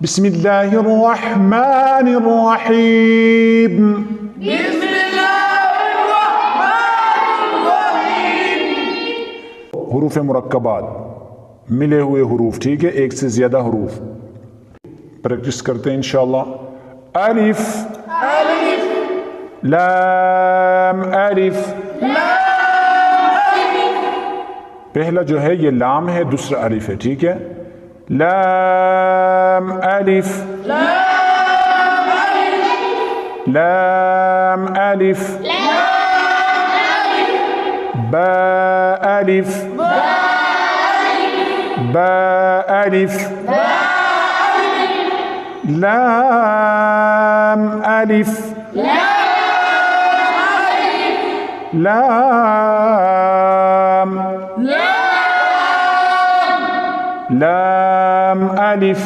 बिस्मिल्लाहिर्रहमानिर्रहीम। हुरूफ मुरक्कबात, मिले हुए हुरूफ, ठीक है, एक से ज्यादा हुरूफ। प्रैक्टिस करते हैं इंशाअल्लाह। अलिफ, लाम, अलिफ। पहला जो है ये लाम है, दूसरा अलिफ है, ठीक है। लाम अलिफ, लाम अलिफ, बा अलिफ, बा अलिफ, लाम अलिफ, लाम, लाम अलिफ,